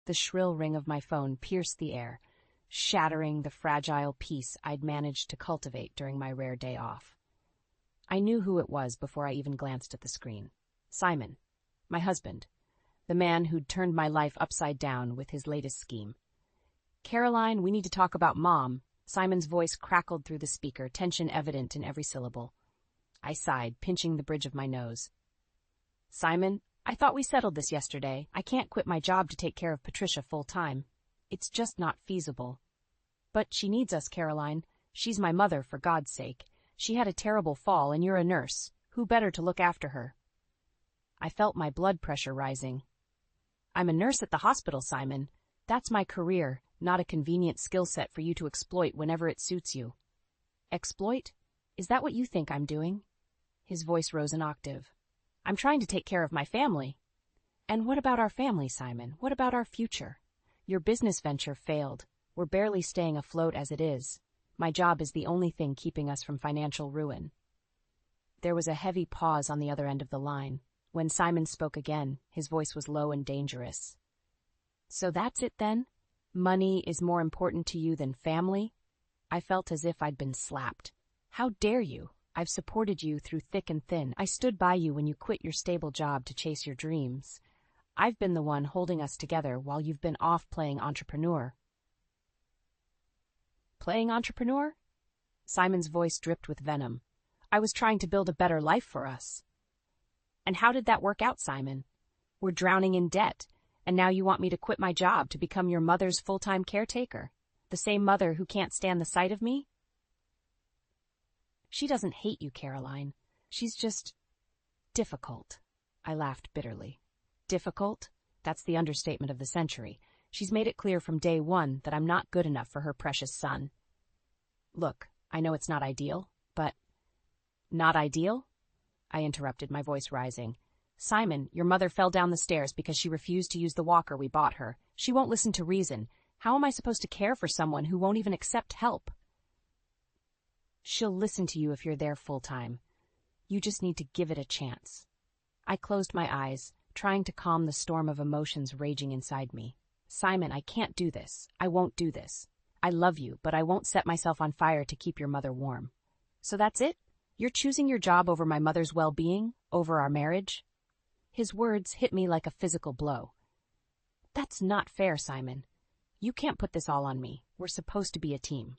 The shrill ring of my phone pierced the air, shattering the fragile peace I'd managed to cultivate during my rare day off. I knew who it was before I even glanced at the screen. Simon, my husband, the man who'd turned my life upside down with his latest scheme. "Caroline, we need to talk about Mom." Simon's voice crackled through the speaker, tension evident in every syllable. I sighed, pinching the bridge of my nose. "Simon, I thought we settled this yesterday. I can't quit my job to take care of Patricia full-time. It's just not feasible." "But she needs us, Caroline. She's my mother, for God's sake. She had a terrible fall, and you're a nurse. Who better to look after her?" I felt my blood pressure rising. "I'm a nurse at the hospital, Simon. That's my career, not a convenient skill set for you to exploit whenever it suits you." "Exploit? Is that what you think I'm doing?" His voice rose an octave. "I'm trying to take care of my family." "And what about our family, Simon? What about our future? Your business venture failed. We're barely staying afloat as it is. My job is the only thing keeping us from financial ruin." There was a heavy pause on the other end of the line. When Simon spoke again, his voice was low and dangerous. "So that's it then? Money is more important to you than family?" I felt as if I'd been slapped. "How dare you? I've supported you through thick and thin. I stood by you when you quit your stable job to chase your dreams. I've been the one holding us together while you've been off playing entrepreneur." "Playing entrepreneur?" Simon's voice dripped with venom. "I was trying to build a better life for us." "And how did that work out, Simon? We're drowning in debt, and now you want me to quit my job to become your mother's full-time caretaker, the same mother who can't stand the sight of me?" "She doesn't hate you, Caroline. She's just difficult." I laughed bitterly. "Difficult? That's the understatement of the century. She's made it clear from day one that I'm not good enough for her precious son." "Look, I know it's not ideal, but—" "Not ideal?" I interrupted, my voice rising. "Simon, your mother fell down the stairs because she refused to use the walker we bought her. She won't listen to reason. How am I supposed to care for someone who won't even accept help?" "She'll listen to you if you're there full-time. You just need to give it a chance." I closed my eyes, trying to calm the storm of emotions raging inside me. "Simon, I can't do this. I won't do this. I love you, but I won't set myself on fire to keep your mother warm." "So that's it? You're choosing your job over my mother's well-being, over our marriage?" His words hit me like a physical blow. "That's not fair, Simon. You can't put this all on me. We're supposed to be a team."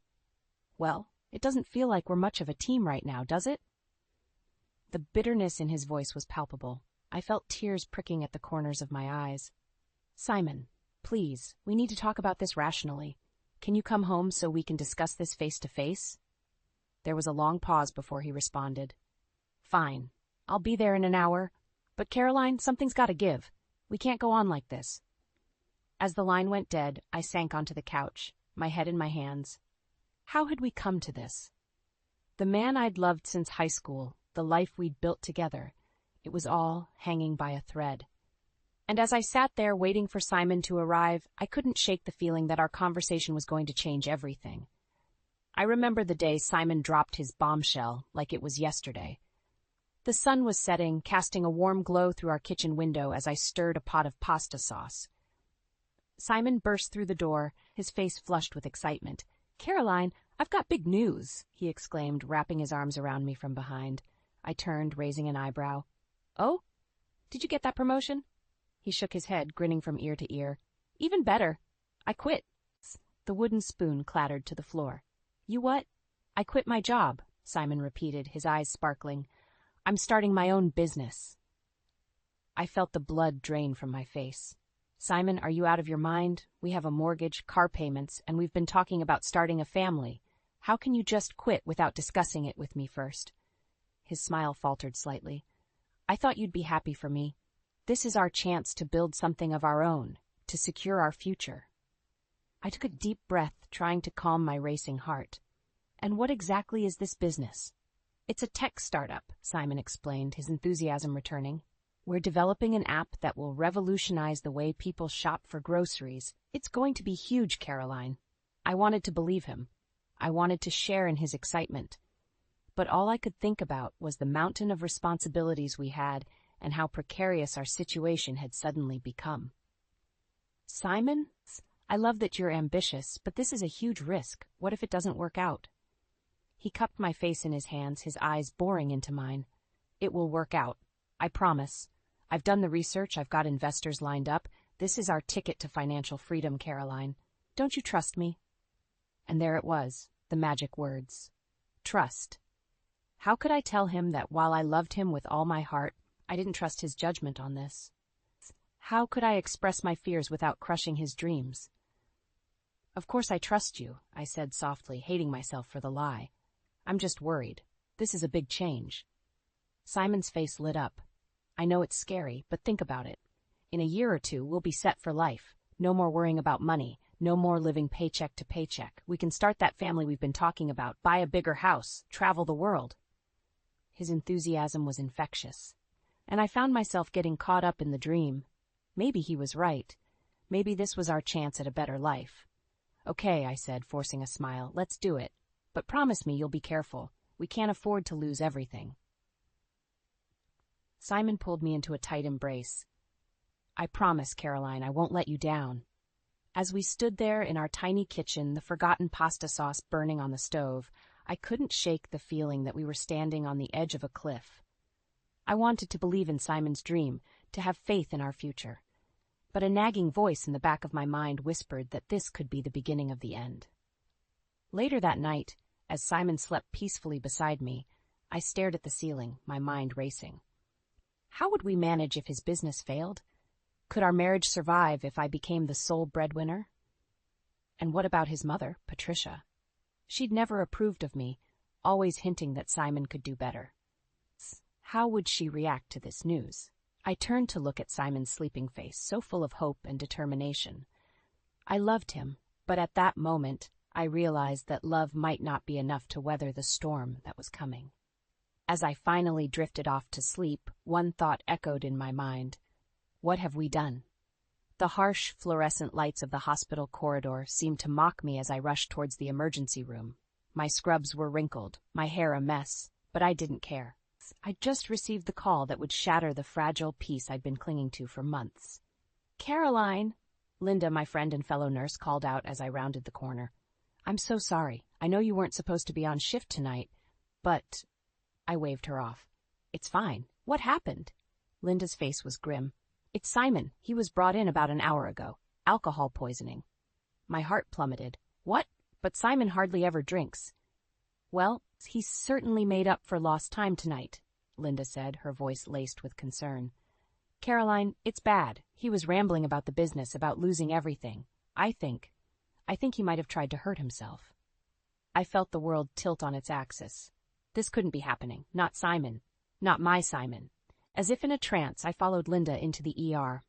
"Well, it doesn't feel like we're much of a team right now, does it?" The bitterness in his voice was palpable. I felt tears pricking at the corners of my eyes. "Simon, please, we need to talk about this rationally. Can you come home so we can discuss this face-to-face?" There was a long pause before he responded. "Fine. I'll be there in an hour. But Caroline, something's got to give. We can't go on like this." As the line went dead, I sank onto the couch, my head in my hands. How had we come to this? The man I'd loved since high school, the life we'd built together, it was all hanging by a thread. And as I sat there waiting for Simon to arrive, I couldn't shake the feeling that our conversation was going to change everything. I remember the day Simon dropped his bombshell like it was yesterday. The sun was setting, casting a warm glow through our kitchen window as I stirred a pot of pasta sauce. Simon burst through the door, his face flushed with excitement. "Caroline, I've got big news," he exclaimed, wrapping his arms around me from behind. I turned, raising an eyebrow. "Oh? Did you get that promotion?" He shook his head, grinning from ear to ear. "Even better. I quit." The wooden spoon clattered to the floor. "You what?" "I quit my job," Simon repeated, his eyes sparkling. "I'm starting my own business." I felt the blood drain from my face. "Simon, are you out of your mind? We have a mortgage, car payments, and we've been talking about starting a family. How can you just quit without discussing it with me first?" His smile faltered slightly. "I thought you'd be happy for me. This is our chance to build something of our own, to secure our future." I took a deep breath, trying to calm my racing heart. "And what exactly is this business?" "It's a tech startup," Simon explained, his enthusiasm returning. "We're developing an app that will revolutionize the way people shop for groceries. It's going to be huge, Caroline." I wanted to believe him. I wanted to share in his excitement. But all I could think about was the mountain of responsibilities we had and how precarious our situation had suddenly become. Simon? I love that you're ambitious, but this is a huge risk. What if it doesn't work out? He cupped my face in his hands, his eyes boring into mine. It will work out. I promise. I've done the research, I've got investors lined up. This is our ticket to financial freedom, Caroline. Don't you trust me? And there it was, the magic words. Trust. How could I tell him that while I loved him with all my heart, I didn't trust his judgment on this? How could I express my fears without crushing his dreams? Of course I trust you, I said softly, hating myself for the lie. I'm just worried. This is a big change. Simon's face lit up. I know it's scary, but think about it. In a year or two, we'll be set for life. No more worrying about money. No more living paycheck to paycheck. We can start that family we've been talking about, buy a bigger house, travel the world. His enthusiasm was infectious. And I found myself getting caught up in the dream. Maybe he was right. Maybe this was our chance at a better life. Okay, I said, forcing a smile. Let's do it. But promise me you'll be careful. We can't afford to lose everything. Simon pulled me into a tight embrace. I promise, Caroline, I won't let you down. As we stood there in our tiny kitchen, the forgotten pasta sauce burning on the stove, I couldn't shake the feeling that we were standing on the edge of a cliff. I wanted to believe in Simon's dream, to have faith in our future. But a nagging voice in the back of my mind whispered that this could be the beginning of the end. Later that night, as Simon slept peacefully beside me, I stared at the ceiling, my mind racing. How would we manage if his business failed? Could our marriage survive if I became the sole breadwinner? And what about his mother, Patricia? She'd never approved of me, always hinting that Simon could do better. How would she react to this news? I turned to look at Simon's sleeping face, so full of hope and determination. I loved him, but at that moment, I realized that love might not be enough to weather the storm that was coming. As I finally drifted off to sleep, one thought echoed in my mind. What have we done? The harsh, fluorescent lights of the hospital corridor seemed to mock me as I rushed towards the emergency room. My scrubs were wrinkled, my hair a mess, but I didn't care. I'd just received the call that would shatter the fragile peace I'd been clinging to for months. Caroline! Linda, my friend and fellow nurse, called out as I rounded the corner. I'm so sorry. I know you weren't supposed to be on shift tonight, but... I waved her off. It's fine. What happened? Linda's face was grim. It's Simon. He was brought in about an hour ago. Alcohol poisoning. My heart plummeted. What? But Simon hardly ever drinks. Well, he's certainly made up for lost time tonight, Linda said, her voice laced with concern. Caroline, it's bad. He was rambling about the business, about losing everything. I think he might have tried to hurt himself. I felt the world tilt on its axis. This couldn't be happening. Not Simon. Not my Simon. As if in a trance, I followed Linda into the ER.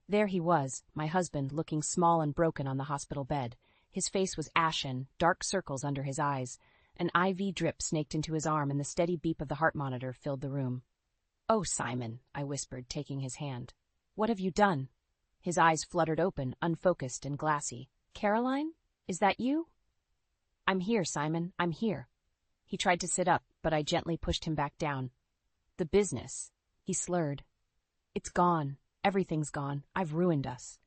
There he was, my husband, looking small and broken on the hospital bed. His face was ashen, dark circles under his eyes. An IV drip snaked into his arm, and the steady beep of the heart monitor filled the room. Oh, Simon, I whispered, taking his hand. What have you done? His eyes fluttered open, unfocused and glassy. Caroline? Is that you? I'm here, Simon. I'm here. He tried to sit up, but I gently pushed him back down. The business. He slurred. It's gone. Everything's gone. I've ruined us.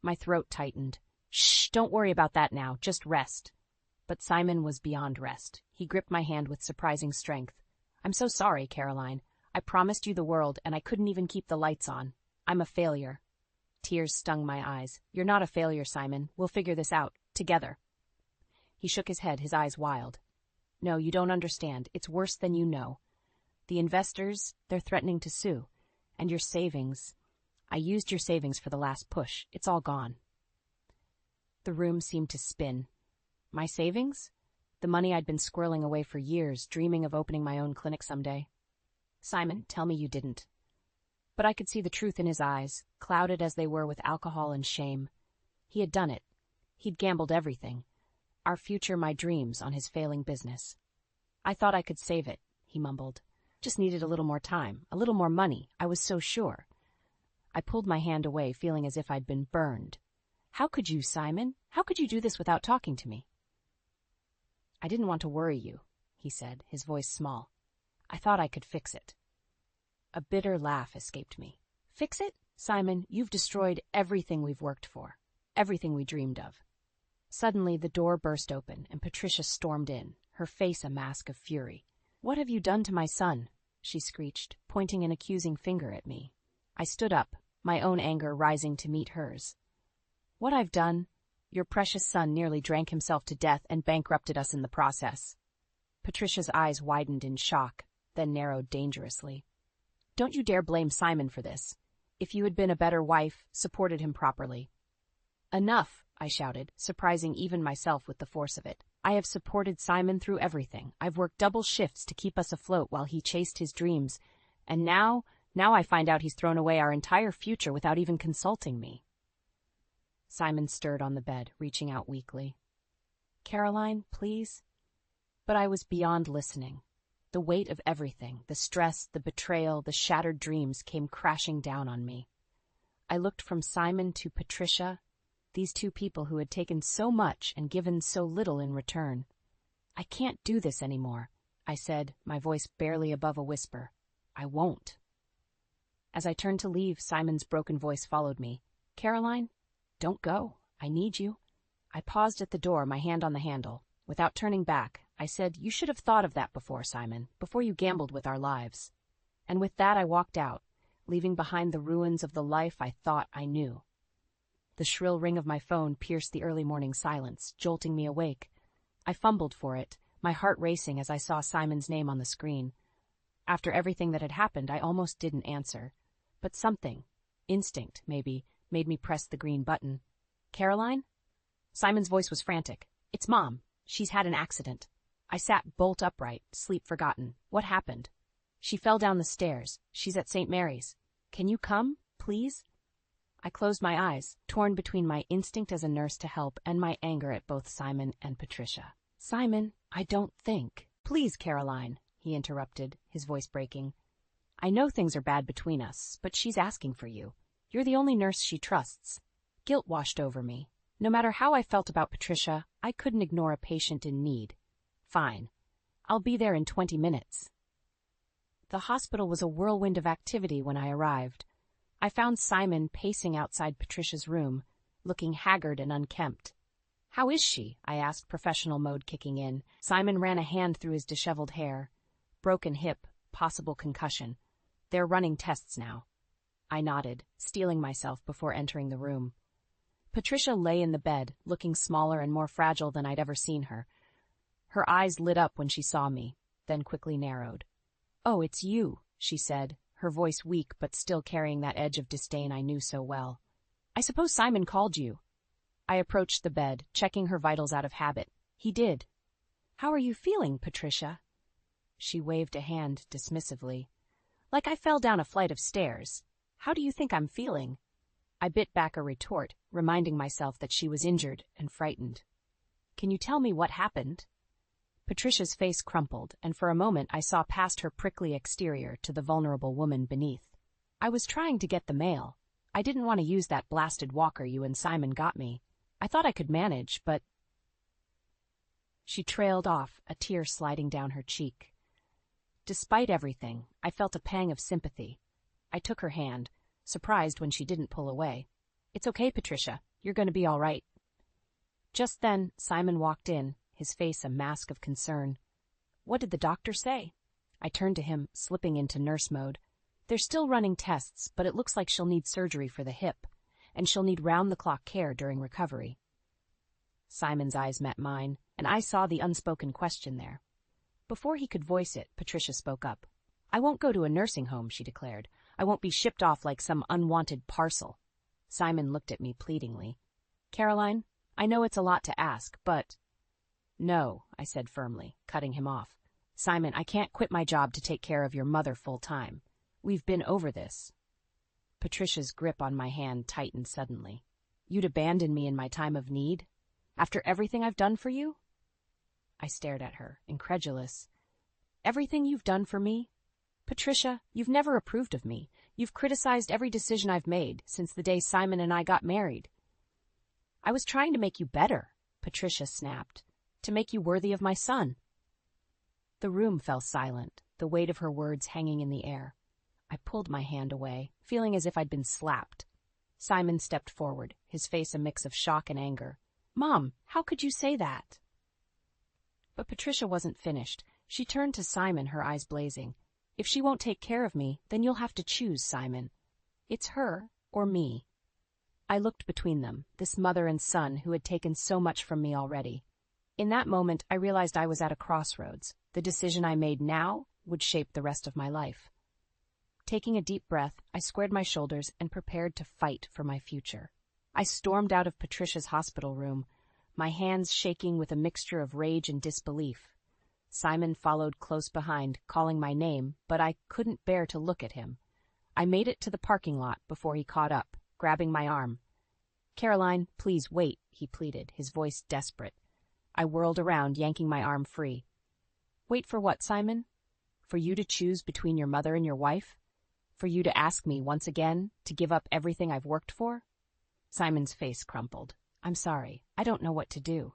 My throat tightened. Shh, don't worry about that now. Just rest. But Simon was beyond rest. He gripped my hand with surprising strength. I'm so sorry, Caroline. I promised you the world, and I couldn't even keep the lights on. I'm a failure. Tears stung my eyes. You're not a failure, Simon. We'll figure this out. Together. He shook his head, his eyes wild. No, you don't understand. It's worse than you know. The investors, they're threatening to sue. And your savings. I used your savings for the last push. It's all gone. The room seemed to spin. My savings? The money I'd been squirreling away for years, dreaming of opening my own clinic someday. Simon, tell me you didn't. But I could see the truth in his eyes, clouded as they were with alcohol and shame. He had done it. He'd gambled everything. Our future, my dreams, on his failing business. I thought I could save it, he mumbled. Just needed a little more time, a little more money. I was so sure. I pulled my hand away, feeling as if I'd been burned. How could you, Simon? How could you do this without talking to me? I didn't want to worry you, he said, his voice small. I thought I could fix it. A bitter laugh escaped me. Fix it? Simon, you've destroyed everything we've worked for. everything we dreamed of. Suddenly, the door burst open, and Patricia stormed in, her face a mask of fury. "What have you done to my son?" she screeched, pointing an accusing finger at me. I stood up, my own anger rising to meet hers. "What I've done? Your precious son nearly drank himself to death and bankrupted us in the process." Patricia's eyes widened in shock, then narrowed dangerously. "Don't you dare blame Simon for this. If you had been a better wife, supported him properly." "Enough," I shouted, surprising even myself with the force of it. "I have supported Simon through everything. I've worked double shifts to keep us afloat while he chased his dreams. And now I find out he's thrown away our entire future without even consulting me." Simon stirred on the bed, reaching out weakly. "Caroline, please?" But I was beyond listening. The weight of everything, the stress, the betrayal, the shattered dreams came crashing down on me. I looked from Simon to Patricia, these two people who had taken so much and given so little in return. "I can't do this anymore," I said, my voice barely above a whisper. "I won't." As I turned to leave, Simon's broken voice followed me. "Caroline, don't go. I need you." I paused at the door, my hand on the handle. Without turning back, I said, "You should have thought of that before, Simon, before you gambled with our lives." And with that I walked out, leaving behind the ruins of the life I thought I knew. The shrill ring of my phone pierced the early morning silence, jolting me awake. I fumbled for it, my heart racing as I saw Simon's name on the screen. After everything that had happened, I almost didn't answer. But something, instinct maybe, made me press the green button. "Caroline?" Simon's voice was frantic. "It's Mom. She's had an accident." I sat bolt upright, sleep forgotten. "What happened?" "She fell down the stairs. She's at St. Mary's. Can you come, please?" I closed my eyes, torn between my instinct as a nurse to help and my anger at both Simon and Patricia. "Simon, I don't think—" "Please, Caroline," he interrupted, his voice breaking. "I know things are bad between us, but she's asking for you. You're the only nurse she trusts." Guilt washed over me. No matter how I felt about Patricia, I couldn't ignore a patient in need. "Fine. I'll be there in 20 minutes. The hospital was a whirlwind of activity when I arrived. I found Simon pacing outside Patricia's room, looking haggard and unkempt. "How is she?" I asked, professional mode kicking in. Simon ran a hand through his disheveled hair. "Broken hip, possible concussion. They're running tests now." I nodded, steeling myself before entering the room. Patricia lay in the bed, looking smaller and more fragile than I'd ever seen her. Her eyes lit up when she saw me, then quickly narrowed. "Oh, it's you," she said, her voice weak but still carrying that edge of disdain I knew so well. "I suppose Simon called you." I approached the bed, checking her vitals out of habit. "He did." "How are you feeling, Patricia?" She waved a hand dismissively. "Like I fell down a flight of stairs. How do you think I'm feeling?" I bit back a retort, reminding myself that she was injured and frightened. "Can you tell me what happened?" Patricia's face crumpled, and for a moment I saw past her prickly exterior to the vulnerable woman beneath. "I was trying to get the mail. I didn't want to use that blasted walker you and Simon got me. I thought I could manage, but—" She trailed off, a tear sliding down her cheek. Despite everything, I felt a pang of sympathy. I took her hand, surprised when she didn't pull away. "It's okay, Patricia. You're going to be all right." Just then, Simon walked in, his face a mask of concern. "What did the doctor say?" I turned to him, slipping into nurse mode. "They're still running tests, but it looks like she'll need surgery for the hip, and she'll need round-the-clock care during recovery." Simon's eyes met mine, and I saw the unspoken question there. Before he could voice it, Patricia spoke up. "I won't go to a nursing home," she declared. "I won't be shipped off like some unwanted parcel." Simon looked at me pleadingly. "Caroline, I know it's a lot to ask, but—" "No," I said firmly, cutting him off. "Simon, I can't quit my job to take care of your mother full-time. We've been over this." Patricia's grip on my hand tightened suddenly. "You'd abandon me in my time of need? After everything I've done for you?" I stared at her, incredulous. "Everything you've done for me? Patricia, you've never approved of me. You've criticized every decision I've made since the day Simon and I got married." "I was trying to make you better," Patricia snapped. "To make you worthy of my son." The room fell silent, the weight of her words hanging in the air. I pulled my hand away, feeling as if I'd been slapped. Simon stepped forward, his face a mix of shock and anger. Mom, how could you say that? But Patricia wasn't finished. She turned to Simon, her eyes blazing. If she won't take care of me, then you'll have to choose, Simon. It's her or me. I looked between them, this mother and son who had taken so much from me already. In that moment, I realized I was at a crossroads. The decision I made now would shape the rest of my life. Taking a deep breath, I squared my shoulders and prepared to fight for my future. I stormed out of Patricia's hospital room, my hands shaking with a mixture of rage and disbelief. Simon followed close behind, calling my name, but I couldn't bear to look at him. I made it to the parking lot before he caught up, grabbing my arm. Caroline, please wait, he pleaded, his voice desperate. I whirled around, yanking my arm free. Wait for what, Simon? For you to choose between your mother and your wife? For you to ask me once again to give up everything I've worked for? Simon's face crumpled. I'm sorry, I don't know what to do.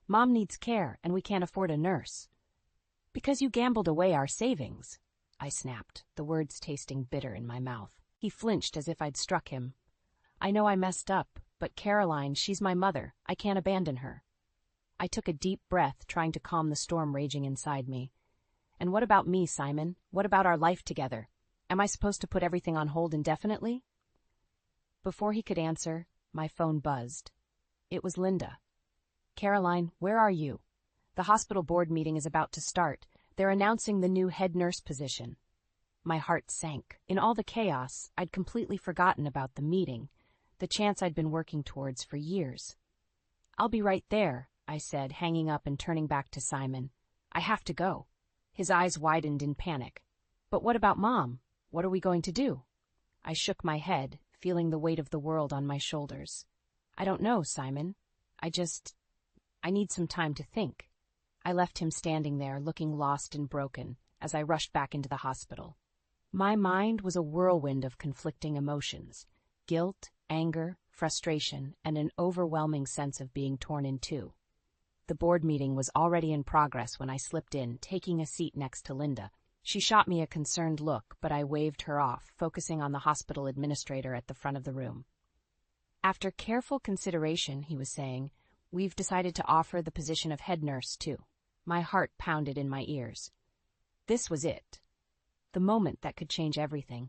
Mom needs care, and we can't afford a nurse. Because you gambled away our savings, I snapped, the words tasting bitter in my mouth. He flinched as if I'd struck him. I know I messed up, but Caroline, she's my mother. I can't abandon her. I took a deep breath, trying to calm the storm raging inside me. And what about me, Simon? What about our life together? Am I supposed to put everything on hold indefinitely? Before he could answer, my phone buzzed. It was Linda. Caroline, where are you? The hospital board meeting is about to start. They're announcing the new head nurse position. My heart sank. In all the chaos, I'd completely forgotten about the meeting, the chance I'd been working towards for years. I'll be right there, I said, hanging up and turning back to Simon. I have to go. His eyes widened in panic. But what about Mom? What are we going to do? I shook my head, feeling the weight of the world on my shoulders. I don't know, Simon. I need some time to think. I left him standing there, looking lost and broken, as I rushed back into the hospital. My mind was a whirlwind of conflicting emotions: guilt, anger, frustration, and an overwhelming sense of being torn in two. The board meeting was already in progress when I slipped in, taking a seat next to Linda. She shot me a concerned look, but I waved her off, focusing on the hospital administrator at the front of the room. After careful consideration, he was saying, we've decided to offer the position of head nurse, too. My heart pounded in my ears. This was it. The moment that could change everything.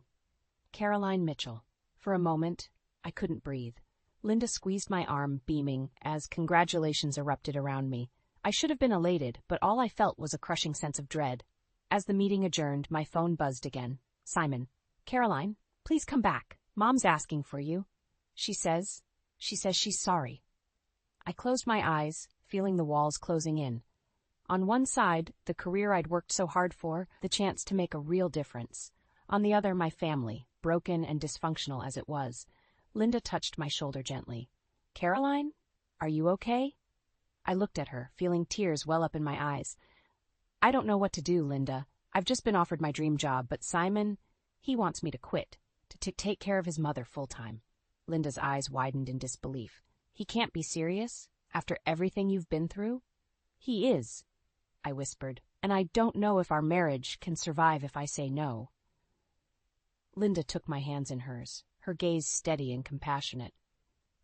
Caroline Mitchell. For a moment, I couldn't breathe. Linda squeezed my arm, beaming, as congratulations erupted around me. I should have been elated, but all I felt was a crushing sense of dread. As the meeting adjourned, my phone buzzed again. Simon. Caroline, please come back. Mom's asking for you. She says she's sorry. I closed my eyes, feeling the walls closing in. On one side, the career I'd worked so hard for, the chance to make a real difference. On the other, my family, broken and dysfunctional as it was. Linda touched my shoulder gently. Caroline, are you okay? I looked at her, feeling tears well up in my eyes. I don't know what to do, Linda. I've just been offered my dream job, but Simon, he wants me to quit, to take care of his mother full-time. Linda's eyes widened in disbelief. He can't be serious? After everything you've been through? He is, I whispered, and I don't know if our marriage can survive if I say no. Linda took my hands in hers, her gaze steady and compassionate.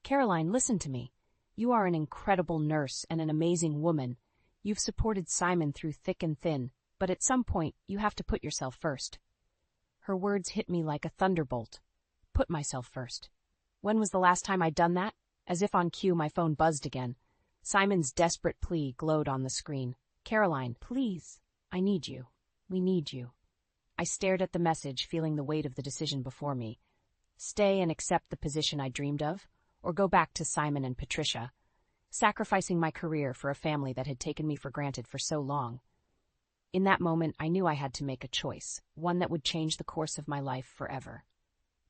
Caroline, listen to me. You are an incredible nurse and an amazing woman. You've supported Simon through thick and thin, but at some point you have to put yourself first. Her words hit me like a thunderbolt. Put myself first. When was the last time I'd done that? As if on cue, my phone buzzed again. Simon's desperate plea glowed on the screen. Caroline, please. I need you. We need you. I stared at the message, feeling the weight of the decision before me. Stay and accept the position I dreamed of, or go back to Simon and Patricia, sacrificing my career for a family that had taken me for granted for so long. In that moment, I knew I had to make a choice, one that would change the course of my life forever.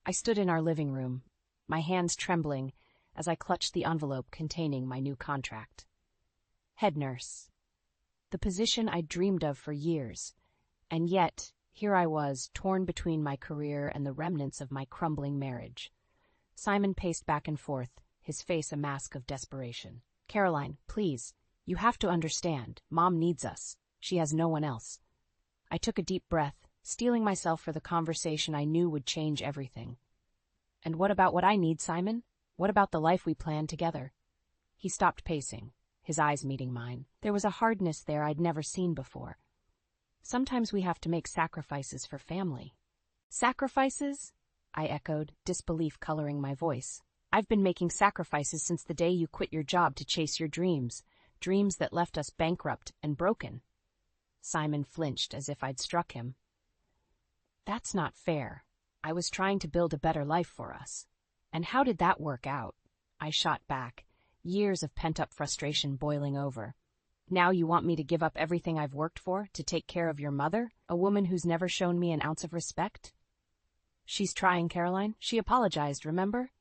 I stood in our living room, my hands trembling as I clutched the envelope containing my new contract. Head nurse. The position I'd dreamed of for years, and yet here I was, torn between my career and the remnants of my crumbling marriage. Simon paced back and forth, his face a mask of desperation. Caroline, please, you have to understand. Mom needs us. She has no one else. I took a deep breath, steeling myself for the conversation I knew would change everything. And what about what I need, Simon? What about the life we planned together? He stopped pacing, his eyes meeting mine. There was a hardness there I'd never seen before. Sometimes we have to make sacrifices for family. Sacrifices? I echoed, disbelief coloring my voice. I've been making sacrifices since the day you quit your job to chase your dreams, dreams that left us bankrupt and broken. Simon flinched as if I'd struck him. That's not fair. I was trying to build a better life for us. And how did that work out? I shot back, years of pent-up frustration boiling over. Now you want me to give up everything I've worked for to take care of your mother, a woman who's never shown me an ounce of respect? She's trying, Caroline. She apologized, remember?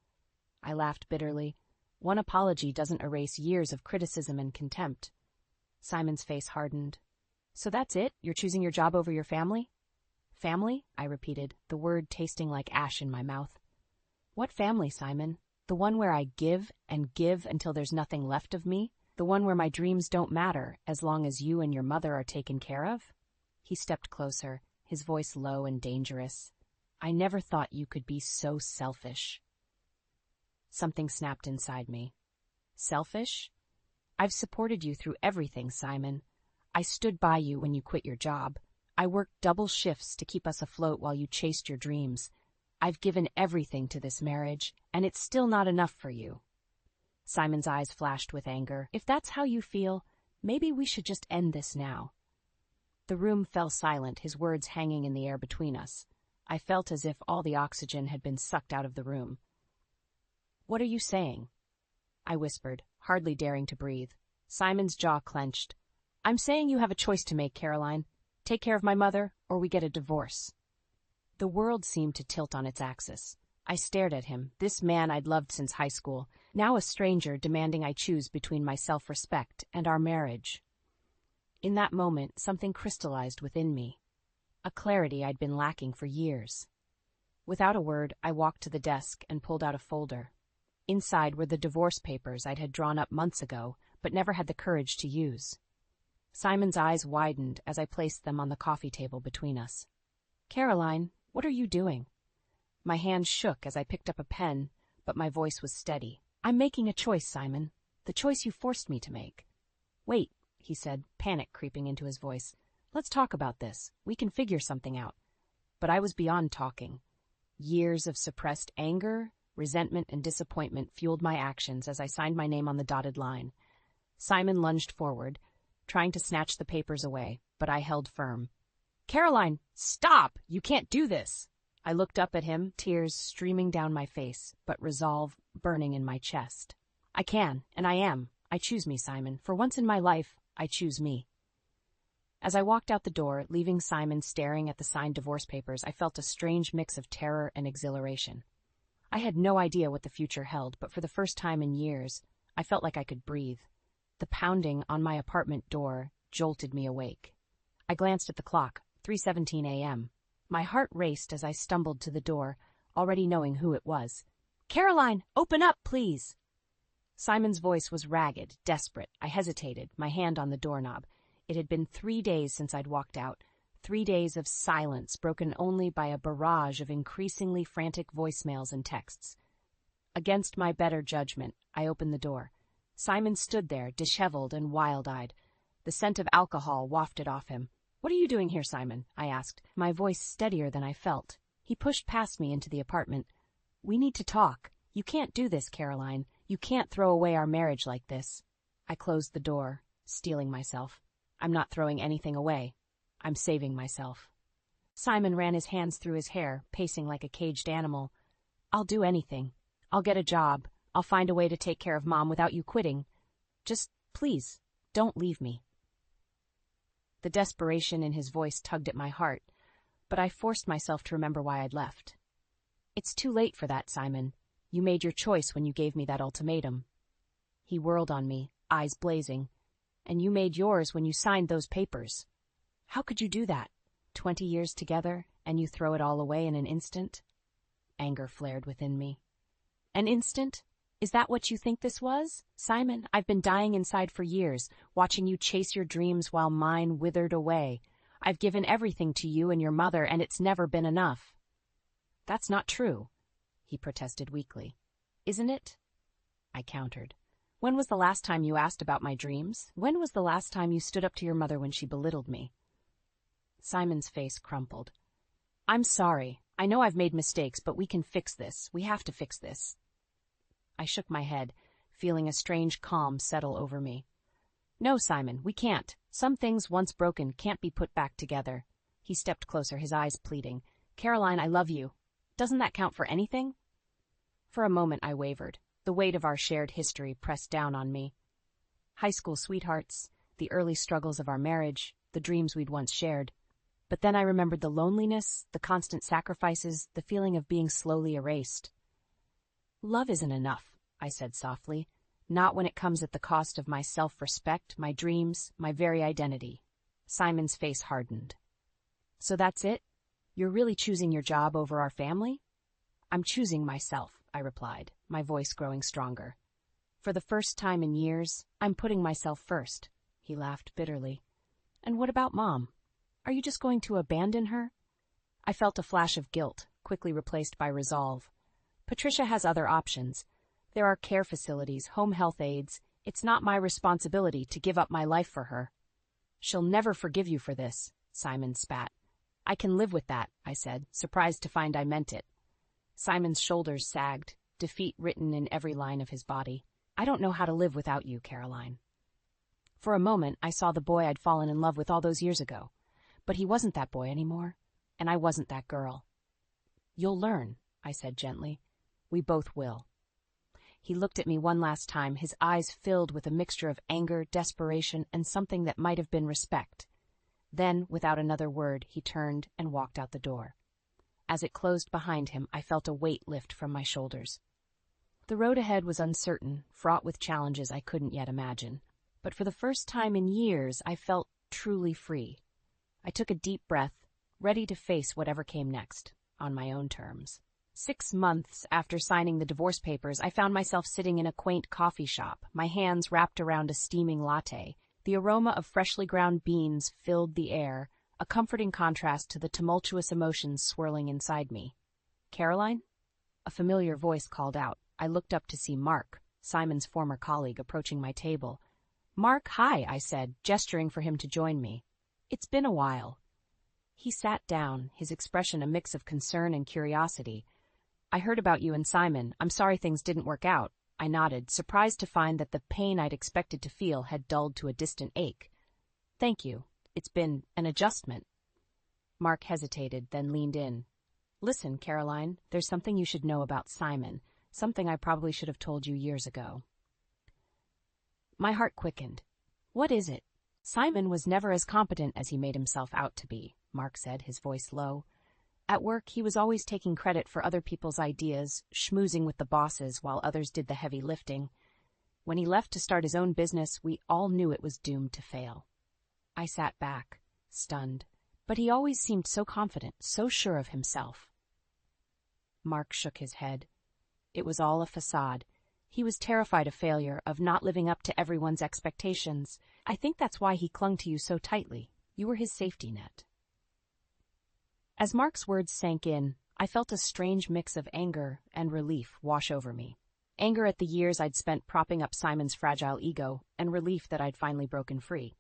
I laughed bitterly. One apology doesn't erase years of criticism and contempt. Simon's face hardened. So that's it? You're choosing your job over your family? Family? I repeated, the word tasting like ash in my mouth. What family, Simon? The one where I give and give until there's nothing left of me? The one where my dreams don't matter as long as you and your mother are taken care of? He stepped closer, his voice low and dangerous. I never thought you could be so selfish. Something snapped inside me. Selfish? I've supported you through everything, Simon. I stood by you when you quit your job. I worked double shifts to keep us afloat while you chased your dreams. I've given everything to this marriage, and it's still not enough for you. Simon's eyes flashed with anger. If that's how you feel, maybe we should just end this now. The room fell silent, his words hanging in the air between us. I felt as if all the oxygen had been sucked out of the room. What are you saying? I whispered, hardly daring to breathe. Simon's jaw clenched. I'm saying you have a choice to make, Caroline. Take care of my mother, or we get a divorce. The world seemed to tilt on its axis. I stared at him, this man I'd loved since high school, now a stranger demanding I choose between my self-respect and our marriage. In that moment, something crystallized within me, a clarity I'd been lacking for years. Without a word, I walked to the desk and pulled out a folder. Inside were the divorce papers I'd had drawn up months ago, but never had the courage to use. Simon's eyes widened as I placed them on the coffee table between us. Caroline, what are you doing? My hand shook as I picked up a pen, but my voice was steady. I'm making a choice, Simon. The choice you forced me to make. Wait, he said, panic creeping into his voice. Let's talk about this. We can figure something out. But I was beyond talking. Years of suppressed anger, resentment, and disappointment fueled my actions as I signed my name on the dotted line. Simon lunged forward, trying to snatch the papers away, but I held firm. Caroline, stop! You can't do this! I looked up at him, tears streaming down my face, but resolve burning in my chest. I can, and I am. I choose me, Simon. For once in my life, I choose me. As I walked out the door, leaving Simon staring at the signed divorce papers, I felt a strange mix of terror and exhilaration. I had no idea what the future held, but for the first time in years, I felt like I could breathe. The pounding on my apartment door jolted me awake. I glanced at the clock, 3:17 a.m. My heart raced as I stumbled to the door, already knowing who it was. Caroline, open up, please! Simon's voice was ragged, desperate. I hesitated, my hand on the doorknob. It had been 3 days since I'd walked out, 3 days of silence broken only by a barrage of increasingly frantic voicemails and texts. Against my better judgment, I opened the door. Simon stood there, disheveled and wild-eyed. The scent of alcohol wafted off him. What are you doing here, Simon? I asked, my voice steadier than I felt. He pushed past me into the apartment. We need to talk. You can't do this, Caroline. You can't throw away our marriage like this. I closed the door, steeling myself. I'm not throwing anything away. I'm saving myself. Simon ran his hands through his hair, pacing like a caged animal. I'll do anything. I'll get a job. I'll find a way to take care of Mom without you quitting. Just, please, don't leave me. The desperation in his voice tugged at my heart, but I forced myself to remember why I'd left. It's too late for that, Simon. You made your choice when you gave me that ultimatum. He whirled on me, eyes blazing. And you made yours when you signed those papers. How could you do that? 20 years together, and you throw it all away in an instant? Anger flared within me. An instant? Is that what you think this was? Simon, I've been dying inside for years, watching you chase your dreams while mine withered away. I've given everything to you and your mother, and it's never been enough. That's not true. he protested weakly. Isn't it? I countered. When was the last time you asked about my dreams? When was the last time you stood up to your mother when she belittled me? Simon's face crumpled. I'm sorry. I know I've made mistakes, but we can fix this. We have to fix this. I shook my head, feeling a strange calm settle over me. No, Simon, we can't. Some things once broken can't be put back together. He stepped closer, his eyes pleading. Caroline, I love you. Doesn't that count for anything? For a moment I wavered. The weight of our shared history pressed down on me. High school sweethearts, the early struggles of our marriage, the dreams we'd once shared. But then I remembered the loneliness, the constant sacrifices, the feeling of being slowly erased. Love isn't enough, I said softly. Not when it comes at the cost of my self-respect, my dreams, my very identity. Simon's face hardened. So that's it? You're really choosing your job over our family? I'm choosing myself, I replied, my voice growing stronger. For the first time in years, I'm putting myself first. He laughed bitterly. And what about Mom? Are you just going to abandon her? I felt a flash of guilt, quickly replaced by resolve. Patricia has other options. There are care facilities, home health aides. It's not my responsibility to give up my life for her. She'll never forgive you for this, Simon spat. I can live with that, I said, surprised to find I meant it. Simon's shoulders sagged, defeat written in every line of his body. I don't know how to live without you, Caroline. For a moment, I saw the boy I'd fallen in love with all those years ago. But he wasn't that boy anymore, and I wasn't that girl. You'll learn, I said gently. We both will. He looked at me one last time, his eyes filled with a mixture of anger, desperation, and something that might have been respect. Then, without another word, he turned and walked out the door. As it closed behind him, I felt a weight lift from my shoulders. The road ahead was uncertain, fraught with challenges I couldn't yet imagine. But for the first time in years, I felt truly free. I took a deep breath, ready to face whatever came next, on my own terms. 6 months after signing the divorce papers, I found myself sitting in a quaint coffee shop, my hands wrapped around a steaming latte. The aroma of freshly ground beans filled the air, a comforting contrast to the tumultuous emotions swirling inside me. Caroline? A familiar voice called out. I looked up to see Mark, Simon's former colleague, approaching my table. Mark, hi, I said, gesturing for him to join me. It's been a while. He sat down, his expression a mix of concern and curiosity. I heard about you and Simon. I'm sorry things didn't work out. I nodded, surprised to find that the pain I'd expected to feel had dulled to a distant ache. Thank you. It's been an adjustment. Mark hesitated, then leaned in. Listen, Caroline, there's something you should know about Simon, something I probably should have told you years ago. My heart quickened. What is it? Simon was never as competent as he made himself out to be, Mark said, his voice low. At work, he was always taking credit for other people's ideas, schmoozing with the bosses while others did the heavy lifting. When he left to start his own business, we all knew it was doomed to fail. I sat back, stunned, but he always seemed so confident, so sure of himself. Mark shook his head. It was all a facade. He was terrified of failure, of not living up to everyone's expectations. I think that's why he clung to you so tightly. You were his safety net. As Mark's words sank in, I felt a strange mix of anger and relief wash over me. Anger at the years I'd spent propping up Simon's fragile ego, and relief that I'd finally broken free.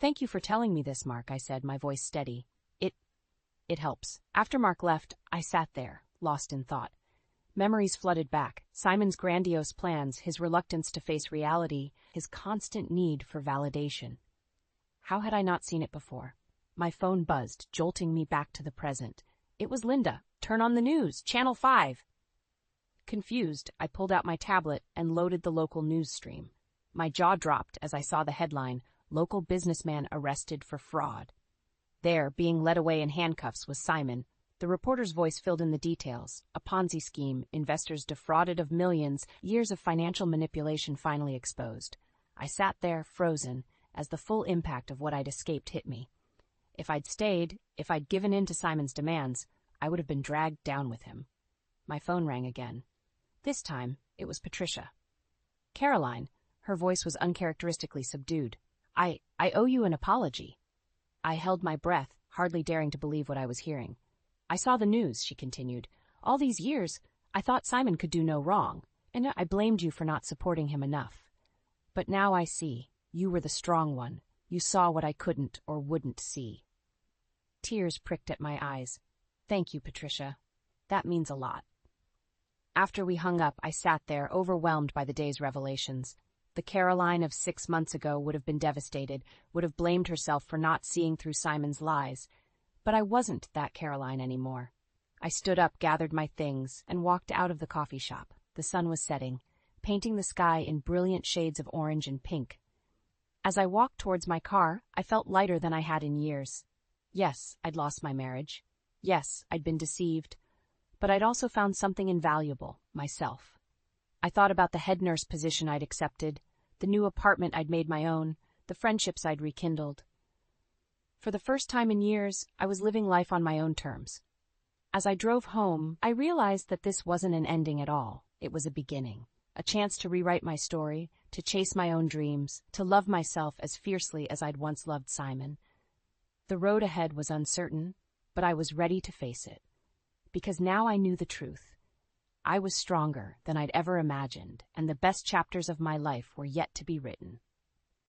Thank you for telling me this, Mark, I said, my voice steady. It helps. After Mark left, I sat there, lost in thought. Memories flooded back. Simon's grandiose plans, his reluctance to face reality, his constant need for validation. How had I not seen it before? My phone buzzed, jolting me back to the present. It was Linda. Turn on the news. Channel 5. Confused, I pulled out my tablet and loaded the local news stream. My jaw dropped as I saw the headline, Local Businessman Arrested for Fraud. There, being led away in handcuffs, was Simon. The reporter's voice filled in the details. A Ponzi scheme, investors defrauded of millions, years of financial manipulation finally exposed. I sat there, frozen, as the full impact of what I'd escaped hit me. If I'd stayed, if I'd given in to Simon's demands, I would have been dragged down with him. My phone rang again. This time, it was Patricia. Caroline, her voice was uncharacteristically subdued. I owe you an apology. I held my breath, hardly daring to believe what I was hearing. I saw the news, she continued. All these years, I thought Simon could do no wrong, and I blamed you for not supporting him enough. But now I see, you were the strong one. You saw what I couldn't or wouldn't see. Tears pricked at my eyes. Thank you, Patricia. That means a lot. After we hung up, I sat there, overwhelmed by the day's revelations. The Caroline of 6 months ago would have been devastated, would have blamed herself for not seeing through Simon's lies. But I wasn't that Caroline anymore. I stood up, gathered my things, and walked out of the coffee shop. The sun was setting, painting the sky in brilliant shades of orange and pink. As I walked towards my car, I felt lighter than I had in years. Yes, I'd lost my marriage. Yes, I'd been deceived. But I'd also found something invaluable, myself. I thought about the head nurse position I'd accepted, the new apartment I'd made my own, the friendships I'd rekindled. For the first time in years, I was living life on my own terms. As I drove home, I realized that this wasn't an ending at all. It was a beginning, a chance to rewrite my story, to chase my own dreams, to love myself as fiercely as I'd once loved Simon. The road ahead was uncertain, but I was ready to face it. Because now I knew the truth. I was stronger than I'd ever imagined, and the best chapters of my life were yet to be written.